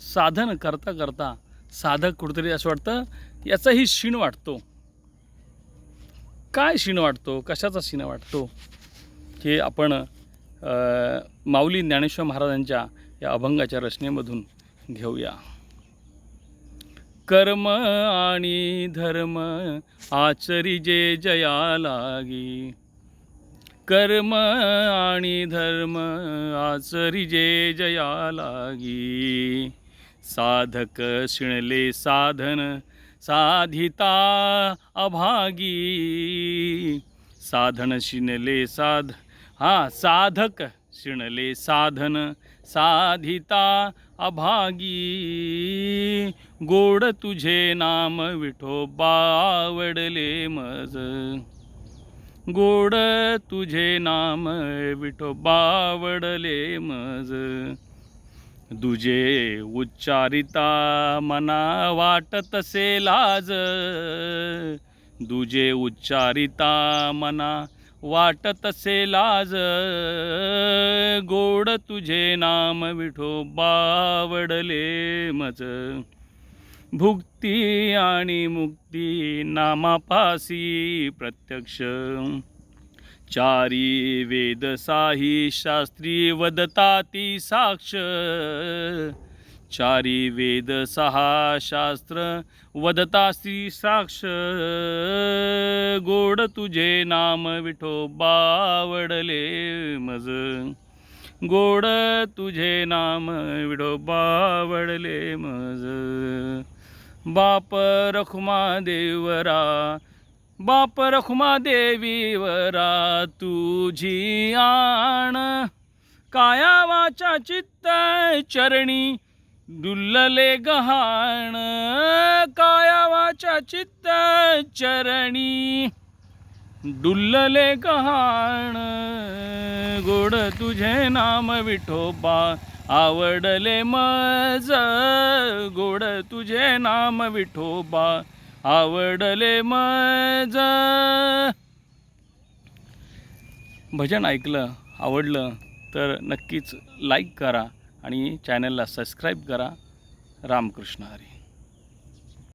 साधन करता करता साधक कुठेतरी असं वाटतं याचाही क्षीण वाटतो. काय क्षीण वाटतो, कशाचा क्षीण वाटतो, हे आपण माऊली ज्ञानेश्वर महाराजांच्या या अभंगाच्या रचनेमधून घेऊया. कर्म आणि धर्म आचरिजे जया लागी, कर्म आणि धर्म आचरिजे जया लागी, साधक शिणले साधन साधिता अभागी, साधन शिणले साधक शिणले साधन साधिता अभागी, गोड तुझे नाम विठोबा आवडले मज, गोड तुझे नाम विठोबा आवडले मज, दुजे उच्चारिता मना वाटतसे लाज, दुजे उच्चारिता मना वाटतसे लाज, गोड तुझे नाम विठोबा आवडले मज, भुक्ती आणि मुक्ती नामापासी प्रत्यक्ष, चारी वेद साही शास्त्री वदताती साक्ष, चारी वेद सहा शास्त्र वदतासी साक्ष, गोड तुझे नाम विठोबा आवडले मज, गोड तुझे नाम विठोबा आवडले मज, बाप रखुमा देवरा, बाप रखुमा देवीवरा तुझी आण, काया वाचा चित्त चरणी डुल्लले गहाण, काया वाचा चित्त चरणी डुल्लले गहाण, गोड तुझे नाम विठोबा आवडले मज, गोड तुझे नाम विठोबा आवडले मज. भजन ऐकलं, आवडलं तर नक्कीच लाईक करा आणि चॅनलला सबस्क्राईब करा. रामकृष्ण हरी.